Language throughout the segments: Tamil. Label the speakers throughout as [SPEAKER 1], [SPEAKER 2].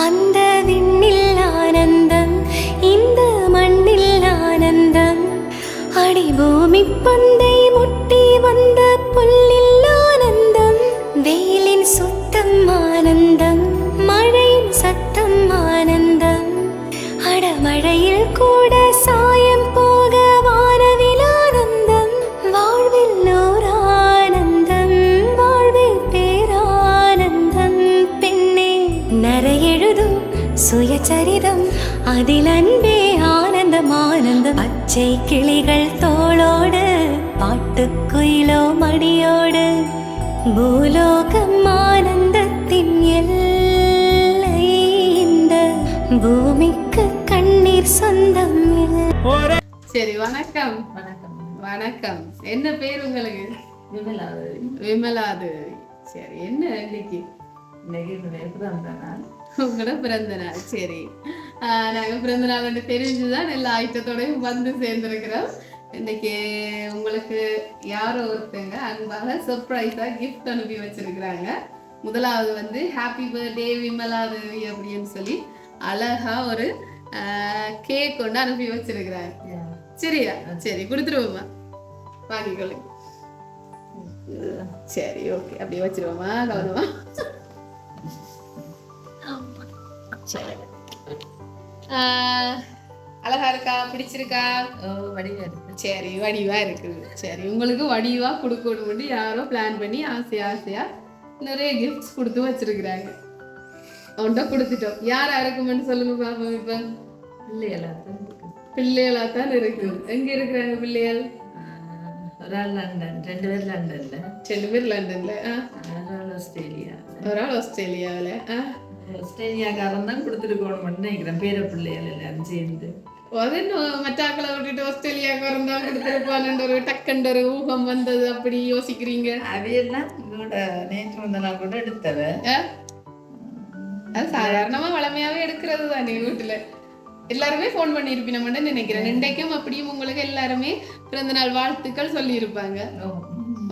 [SPEAKER 1] அந்த விண்ணில் ஆனந்தம், இந்த மண்ணில் ஆனந்தம். அடிபூமி பந்தை முட்டி வந்த புல்லில் ஆனந்தம். வெயிலின் சுத்தம் ஆனந்தம், மழையின் சத்தம் ஆனந்தம். அடமழையில் கூட சாயம் போக வானவில் ஆனந்தம். வாழ்வில் ஓர் ஆனந்தம், வாழ்வில் பேரானந்தம். பெண்ணே நரையெழுதும் சுயசரிதம், அதில் அன்பே ஆனந்தம் ஆனந்தம். பச்சை கிளிகள் தோளோடு, பாட்டுக்குயிலோ மடியோடு. பூலோகம் ஆனந்தத்தின் எல்லை, இந்த பூமிக்கு கண்ணீர் சொந்தம் இல்லை.
[SPEAKER 2] சரி, வணக்கம்.
[SPEAKER 3] வணக்கம்.
[SPEAKER 2] வணக்கம். என்ன பேர் உங்களுக்கு?
[SPEAKER 3] விமலாதேவி.
[SPEAKER 2] விமலாதேவி. சரி, என்ன இன்னைக்கு?
[SPEAKER 3] பிறந்த நாள்.
[SPEAKER 2] உங்களோட பிறந்த நாள். சரி, நாங்க பிறந்த நாள் தெரிஞ்சுதான் எல்லா ஐட்டத்தோடையும் வந்து சேர்ந்திருக்கிறோம். இன்னைக்கு உங்களுக்கு யாரோ ஒருத்தங்க அன்பாக சர்ப்ரைஸா கிஃப்ட் அனுப்பி வச்சிருக்கிறாங்க. முதலாவது வந்து ஹாப்பி பர்த்டே விமலாதேவி அப்படின்னு சொல்லி அழகா ஒரு கேக் கொண்டு அனுப்பி வச்சிருக்கிறாங்க. சரியா? சரி, கொடுத்துருவோமா? வாங்கிக்கொள்ளுங்க. சரி, ஓகே, அப்படியே வச்சிருவோமா? கவனமா. சரி, அழகா இருக்கா? பிடிச்சிருக்கா?
[SPEAKER 3] வடிவா இருக்கு.
[SPEAKER 2] சரி, வடிவா இருக்குது. சரி, உங்களுக்கு வடிவா கொடுக்கணும் யாரோ பிளான் பண்ணி ஆசையா நிறைய கிஃப்ட்ஸ் கொடுத்து வச்சிருக்கிறாங்க. அவன்கிட்ட கொடுத்துட்டோம். யாரா இருக்குமென்னு சொல்லுங்க பாப்போம். இப்ப பிள்ளைகளா தான் இருக்கு. எங்க இருக்கிறாங்க பிள்ளைகள்?
[SPEAKER 3] ஒரு ஆள் லண்டன், 2 பேர் லண்டன்ல.
[SPEAKER 2] 2 பேர் லண்டன்ல.
[SPEAKER 3] ஒரு ஆள் ஆஸ்திரேலியா.
[SPEAKER 2] ஒரு ஆள் ஆஸ்திரேலியாவில.
[SPEAKER 3] ஆஸ்திரேலியாக்காரன் தான் கொடுத்துருக்கோன்னு நினைக்கிறேன். பேர பிள்ளைகள் எல்லாரும் சேர்ந்து.
[SPEAKER 2] அது மற்ற ஆக்களை விட்டுட்டு ஆஸ்திரேலியாவுக்கு இருந்தா கொடுத்துருப்பான்னு ஒரு டக்குன்ற ஒரு ஊகம் வந்தது. அப்படி யோசிக்கிறீங்க?
[SPEAKER 3] அவையெல்லாம் இதோட நேற்று வந்த நாள் கூட எடுத்தவ.
[SPEAKER 2] அது சாதாரணமா வளமையாவே எடுக்கிறது தானே. வீட்டுல எல்லாருமே போன் பண்ணி இருப்பீங்க நினைக்கிறேன். இன்றைக்கும் அப்படியும் உங்களுக்கு எல்லாருமே பிறந்த நாள் வாழ்த்துக்கள் சொல்லி இருப்பாங்க.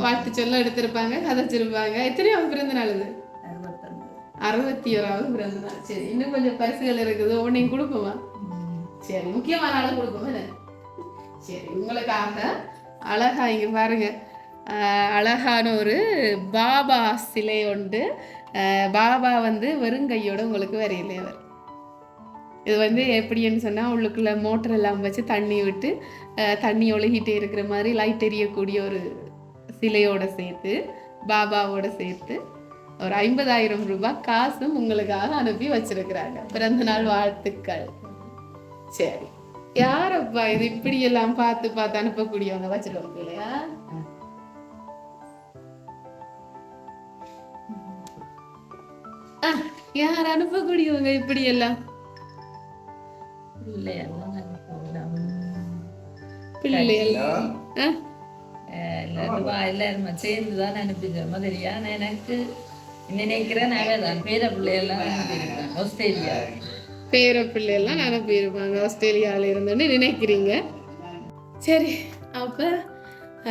[SPEAKER 2] வாழ்த்து சொல்ல எடுத்திருப்பாங்க, கதைச்சிருப்பாங்க. எத்தனையாவது பிறந்த நாள் இது? 61வது பிறந்த நாள். சரி, இன்னும் கொஞ்சம் பரிசுகள் இருக்குது. உடனே கொடுப்போமா? சரி, முக்கியமான ஆளு கொடுப்போம். சரி, உங்களுக்காக அழகா இங்க பாருங்க, அழகான ஒரு பாபா சிலை உண்டு. பாபா வந்து வெறுங்கையோட உங்களுக்கு வரையிலே அவர். இது வந்து எப்படின்னு சொன்னால், உள்ளுக்குள்ள மோட்டர் எல்லாம் வச்சு தண்ணி விட்டு தண்ணி ஒழுகிட்டே இருக்கிற மாதிரி லைட் எரியக்கூடிய ஒரு சிலையோட சேர்த்து, பாபாவோட சேர்த்து ஒரு 50,000 ரூபாய் காசும் உங்களுக்காக அனுப்பி வச்சிருக்கிறாங்க. பிறந்த நாள் வாழ்த்துக்கள். சரி, யாரப்பா இது இப்படி எல்லாம் பார்த்து அனுப்பக்கூடியவங்க? வச்சிருவாங்க இல்லையா? யார் அனுப்பக்கூடியவங்க இப்படி எல்லாம்?
[SPEAKER 3] எல்லாரும் சேர்ந்துதான் அனுப்பிச்சோம். தெரியா? எனக்கு நினைக்கிறேன் பேர பிள்ளையெல்லாம் அனுப்பியிருக்கேன். ஆஸ்திரேலியா
[SPEAKER 2] பேர பிள்ளையெல்லாம் அனுப்பியிருப்பாங்க ஆஸ்திரேலியாவில இருந்துன்னு நினைக்கிறீங்க. சரி, அப்ப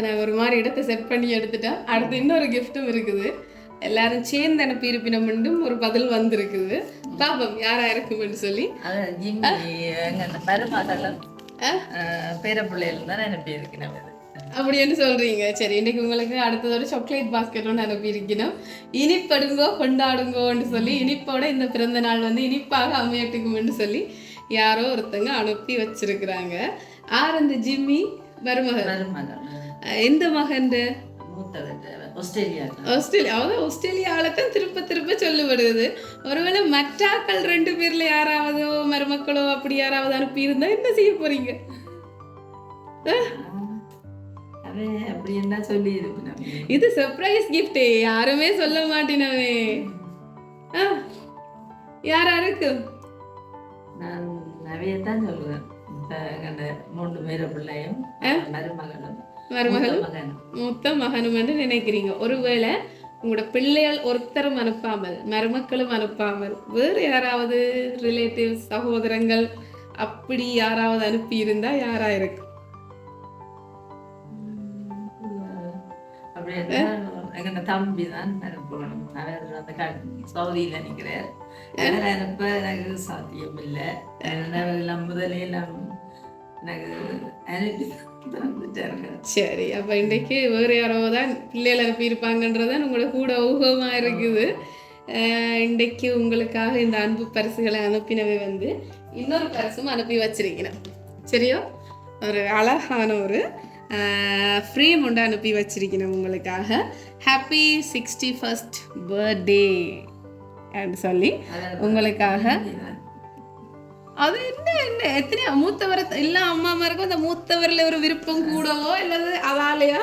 [SPEAKER 2] நான் ஒரு மாதிரி இடத்தை செட் பண்ணி எடுத்துட்டேன். அடுத்து இன்னொரு கிஃப்ட்டும் இருக்குது. எல்லாரும் சேர்ந்து அனுப்பியிருப்பினம் ஒரு பதில் வந்திருக்குது. பாப்போம் யாரா இருக்குன்னு சொல்லி.
[SPEAKER 3] மருமகளும் பேர பிள்ளைகள் தான் அனுப்பியிருக்கணும்
[SPEAKER 2] அப்படின்னு சொல்றீங்க. சரி, இன்னைக்கு உங்களுக்கு அடுத்தது ஒரு சாக்லேட் பாஸ்கெட் ஒன்று அனுப்பியிருக்கணும். இனிப்படுங்கோ கொண்டாடுங்கோன்னு சொல்லி, இனிப்போட இந்த பிறந்த நாள் வந்து இனிப்பாக அமையட்டுக்கும்னு சொல்லி யாரோ ஒருத்தங்க அனுப்பி வச்சிருக்கிறாங்க. ஆரந்த ஜிம்மி மருமகள். எந்த மகன்? ஆஸ்திரேலியாவில தான் திருப்ப சொல்லுபடுது. ஒருவேளை மற்றாக்கள் 2 பேர்ல யாராவதோ மருமக்களோ அப்படி யாராவது அனுப்பி இருந்தா என்ன செய்ய போறீங்க?
[SPEAKER 3] அப்படி என்ன சொல்லி
[SPEAKER 2] இது சர்ப்ரைஸ் கிஃப்ட், யாருமே சொல்ல மாட்டேனவே. யாரா இருக்கு?
[SPEAKER 3] நான் நவையத்தான் சொல்லுவேன். 3 பேர பிள்ளையும்
[SPEAKER 2] மருமகளும் மூத்த மகனும் என்று நினைக்கிறீங்க. ஒருவேளை உங்களோட பிள்ளைகள் ஒருத்தரும் அனுப்பாமல், மருமக்களும் அனுப்பாமல், வேறு யாராவது ரிலேட்டிவ்ஸ், சகோதரங்கள் அப்படி யாராவது அனுப்பி இருந்தா யாரா இருக்கு?
[SPEAKER 3] எங்க தம்பி தான் அனுப்பணும். அவர் சவுதியில நிற்கிறார். வேற அனுப்ப எனக்கு சாத்தியம் இல்லை. எல்லாம் முதலையெல்லாம் எனக்கு அனுப்பி தந்துட்டாங்க.
[SPEAKER 2] சரி, அப்போ இன்றைக்கு வேறு யாரோ தான் பிள்ளைகள் அனுப்பியிருப்பாங்கன்றதான் உங்களோட கூட ஊகமாக இருக்குது. இன்றைக்கு உங்களுக்காக இந்த அன்பு பரிசுகளை அனுப்பினவை வந்து இன்னொரு பரிசும் அனுப்பி வச்சிருக்கிறேன். சரியோ? ஒரு அழகான ஒரு ஃப்ரேம் ஒன்று அனுப்பி வச்சிருக்கிறேன் உங்களுக்காக. ஹாப்பி 61st பர்த்டே அப்படின்னு சொல்லி உங்களுக்காக. அது என்ன எத்தனை மூத்தவர எல்லா அம்மாமாருக்கும் அந்த மூத்தவரில் ஒரு விருப்பம் கூடவோ இல்லது அதாலையா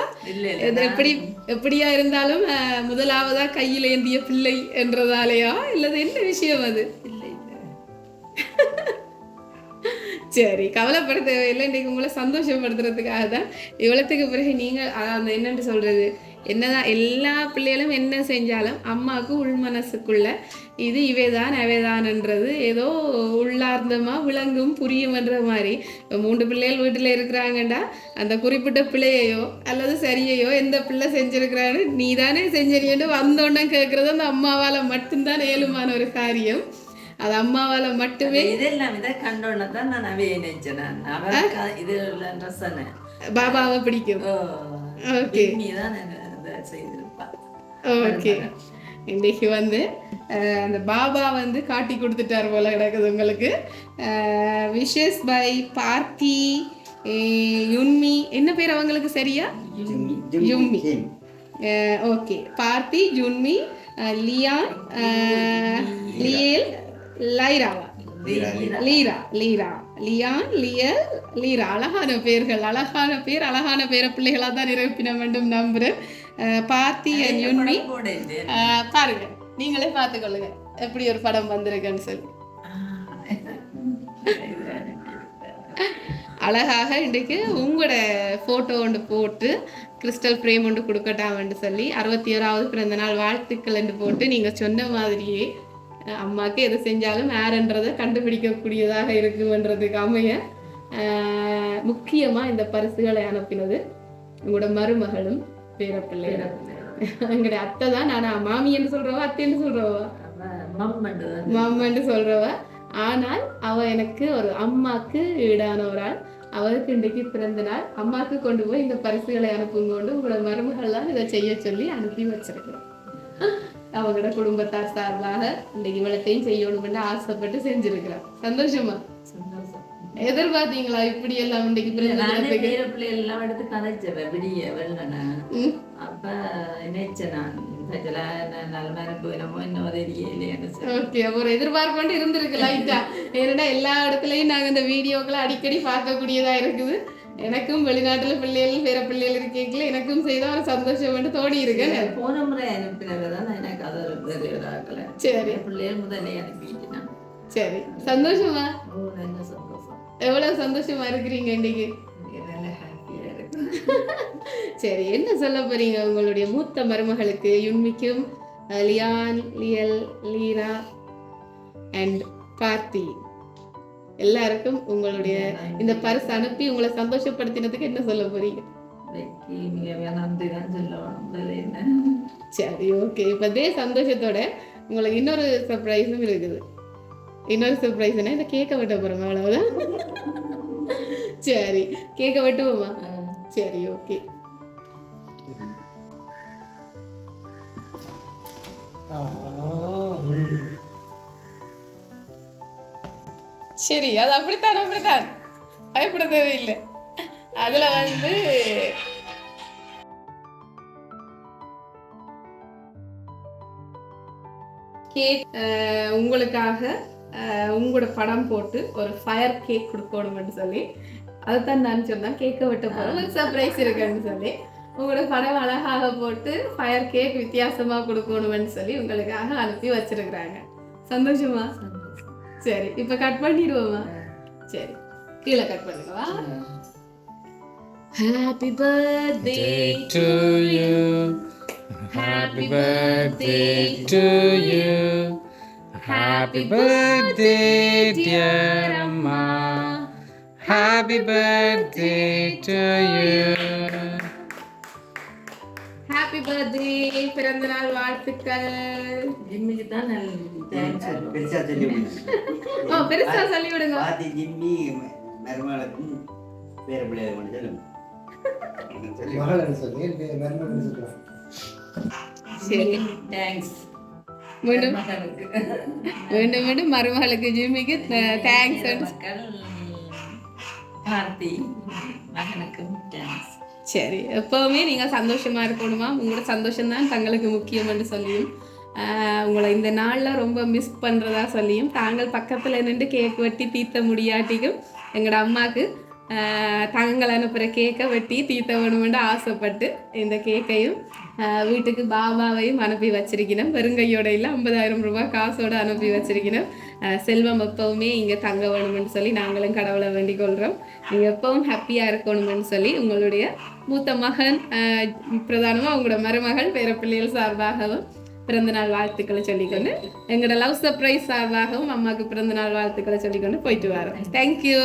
[SPEAKER 2] எப்படியா இருந்தாலும் முதலாவதா கையில் ஏந்திய பிள்ளை என்றதாலையா இல்லது என்ன விஷயம் அது? சரி, கவலைப்பட தேவையில்லை. இன்றைக்கு உங்களை சந்தோஷப்படுத்துறதுக்காக தான். இவ்வளோத்துக்கு பிறகு நீங்கள் அந்த என்னென்னு சொல்கிறது, என்னதான் எல்லா பிள்ளைகளும் என்ன செஞ்சாலும் அம்மாவுக்கு உள் மனசுக்குள்ள இது இவைதான் அவைதான்ன்றது ஏதோ உள்ளார்ந்தமாக விளங்கும் புரியும்ன்ற மாதிரி. 3 பிள்ளைகள் வீட்டில் இருக்கிறாங்கண்டா அந்த குறிப்பிட்ட பிள்ளையையோ அல்லது சரியையோ எந்த பிள்ளை செஞ்சுருக்கிறான்னு நீ தானே செஞ்சறியன்னு வந்தோன்னே கேட்குறது அந்த அம்மாவால் மட்டும்தான் ஏழுமான ஒரு காரியம். அது அம்மாவால் மட்டுமே.
[SPEAKER 3] இதெல்லாம் இதை கண்டோன்னு தான் நான் அவையை நினைச்சேன். இது
[SPEAKER 2] பாபாவை பிடிக்கும். ஓகே ஓகே, இன்றைக்கு வந்து அந்த பாபா வந்து காட்டி கொடுத்துட்டார் போல கிடக்குது உங்களுக்கு. விஷஸ் பை பார்த்தி யுன்மி, என்ன பேர் அவங்களுக்கு சரியா? யுன்மி. ஓகே, பார்த்தி, ஜுன்மி, லியான், லியல், லைராவா, லீரா, லியான், லியல், லீரா. அழகான பேர்கள், அழகான பேர பிள்ளைகளாக தான் நிரப்பின வேண்டும் நம்புறேன். பார்த்தி அண்ட் யுன்மி, பாருங்க நீங்களே பார்த்துக்கொள்ளுங்க எப்படி ஒரு படம் வந்திருக்குன்னு சொல்லி. அழகாக இன்றைக்கு உங்களோட ஃபோட்டோ ஒன்று போட்டு கிறிஸ்டல் ஃப்ரேம் ஒன்று கொடுக்கட்டாம்னு சொல்லி 61வது பிறந்த நாள் வாழ்த்துக்கள் என்று போட்டு நீங்கள் சொன்ன மாதிரியே அம்மாவுக்கு எது செஞ்சாலும் யாருன்றதை கண்டுபிடிக்கக்கூடியதாக இருக்குன்றதுக்கு அமைய முக்கியமாக இந்த பரிசுகளை அனுப்பினது உங்களோட மருமகளும் பேரப்பிள்ளையும். எங்களுடைய அத்தை தான். நான் மாமி என்று சொல்றவா, அத்தைன்னு சொல்றவா, மம்மன்னு சொல்றவா. ஆனால் அவ எனக்கு ஒரு அம்மாக்கு ஈடான ஒரு ஆள். அவருக்கு இன்றைக்கு பிறந்த நாள். அம்மாவுக்கு கொண்டு போய் இந்த பரிசுகளை அனுப்பும் கொண்டு உங்களோட மருமகள் தான் இதை செய்ய சொல்லி அனுப்பி வச்சிருக்கிறோம். அவங்களோட குடும்பத்தார் சார்பாக இன்றைக்கு இவ்வளத்தையும் செய்யணும்னு ஆசைப்பட்டு செஞ்சிருக்கிறான். சந்தோஷமா? எதிர்பார்த்தீங்களா இப்படி எல்லாம் இன்றைக்கு
[SPEAKER 3] எல்லாம் எடுத்து கதைச்சவ விடிய வெள்ளன அப்ப நினைச்சேன்
[SPEAKER 2] ஒரு எதிர்பார்ப்பு இருந்திருக்கு லைட்டா. ஏன்னா எல்லா இடத்துலயும் நாங்க இந்த வீடியோக்களை அடிக்கடி பார்க்கக்கூடியதா இருக்குது. எனக்கும் வெளிநாட்டுல பிள்ளைகள் பேர பிள்ளைகள் இருக்கீங்களா, எனக்கும் செய்த ஒரு சந்தோஷம் தோடி இருக்கு.
[SPEAKER 3] போன முறை அனுப்பினதான் எனக்கு அது
[SPEAKER 2] சரி
[SPEAKER 3] பிள்ளைகள் முதலே அனுப்பிட்டேன்.
[SPEAKER 2] சரி, சந்தோஷமா?
[SPEAKER 3] சந்தோஷம்.
[SPEAKER 2] எவ்வளவு சந்தோஷமா இருக்கிறீங்க இன்னைக்கு? சரி, என்ன சொல்ல போறீங்க உங்களுடைய மூத்த மருமகளுக்கு யுன்மிக்கும், லியான், லியல், லீரா அண்ட் பார்த்தி எல்லாருக்கும் உங்களுடைய இந்த பரிசு அனுப்பி உங்களை சந்தோஷப்படுத்தினதுக்கு என்ன சொல்ல போறீங்க? சரி, ஓகே. இப்ப அதே சந்தோஷத்தோட உங்களுக்கு இன்னொரு சர்ப்ரைஸும் இருக்குது. இன்னொரு சர்ப்ரைஸ்னா இந்த கேக்க வெட்ட போறோம், அவ்வளவுதான். சரி, கேக்க வெட்டுவோமா? சரி, ஓகே. சரி, அது அப்படித்தான் பயப்பட தேவையில்லை. அதுல வந்து கேக் உங்களுக்காக உங்களோட படம் போட்டு ஒரு ஃபயர் கேக் கொடுக்கணும்னு சொல்லி அதுதான் நான் சொன்னேன். கேக்க வெட்ட போறோம், ஒரு சர்ப்ரைஸ் இருக்குன்னு சொல்லி உங்களோட படம் அழகாக போட்டு ஃபயர் கேக் வித்தியாசமா கொடுக்கணும்னு சொல்லி உங்களுக்காக அனுப்பி வச்சிருக்கிறாங்க. சந்தோஷமா? சரி, இப்ப கட் பண்ணிடுவோமா? சரி, கீழே கட் பண்ணுவா. Happy birthday to you, happy birthday to you, happy birthday dear Amma, happy birthday to you, happy birthday பிறந்த நாள் வாழ்த்துக்கள்.
[SPEAKER 3] ஜிம்மிக்கு தான் நல்ல தேங்க்ஸ் சொல்லுவோம்.
[SPEAKER 4] பெருசா சொல்லி விடுங்க.
[SPEAKER 2] ஓ பெருசா சொல்லி விடுங்க.
[SPEAKER 4] பாத்தி ஜிம்மி மருமகளுக்கும் பேர பிள்ளைகளை கொண்டு சொல்லுங்க.
[SPEAKER 2] சரி
[SPEAKER 3] தேங்க்ஸ்
[SPEAKER 2] மீண்டும்
[SPEAKER 3] மகனுக்கு
[SPEAKER 2] மீண்டும் மீண்டும் மருமகளுக்கு ஜிம்மிக்கு தேங்க்ஸ்.
[SPEAKER 3] மக்கள் பார்த்தி மகனுக்கும் தேங்க்ஸ்.
[SPEAKER 2] சரி எப்போவுமே நீங்கள் சந்தோஷமாக இருக்கணுமா, உங்களோட சந்தோஷம்தான் தங்களுக்கு முக்கியம்னு சொல்லியும் உங்களை இந்த நாளில் ரொம்ப மிஸ் பண்ணுறதா சொல்லியும் தாங்கள் பக்கத்தில் நின்று கேக் வெட்டி தீர்த்த முடியாட்டிக்கும் எங்களோட அம்மாவுக்கு தாங்கள் அனுப்புகிற கேக்கை வெட்டி தீர்த்த வேணுமென்று ஆசைப்பட்டு இந்த கேக்கையும் வீட்டுக்கு பாபாவையும் அனுப்பி வச்சிருக்கணும். வெறுங்கையோட இல்லை 50,000 ரூபாய் காசோடு அனுப்பி வச்சிருக்கணும். செல்வம் எப்பவுமே இங்கே தங்க வேணுமென்னு சொல்லி நாங்களும் கடவுளை வேண்டிக் கொள்கிறோம். நீங்கள் எப்பவும் ஹாப்பியாக இருக்கணுமென்னு சொல்லி உங்களுடைய மூத்த மகன் பிரதானமாக உங்களோட மருமகள் பேரப்பிள்ளைகள் சார்பாகவும் பிறந்தநாள் வாழ்த்துக்களை சொல்லிக்கொண்டு எங்களோட லவ் சர்ப்ரைஸ் சார்பாகவும் அம்மாவுக்கு பிறந்தநாள் வாழ்த்துக்களை சொல்லிக்கொண்டு போயிட்டு வரோம். தேங்க்யூ.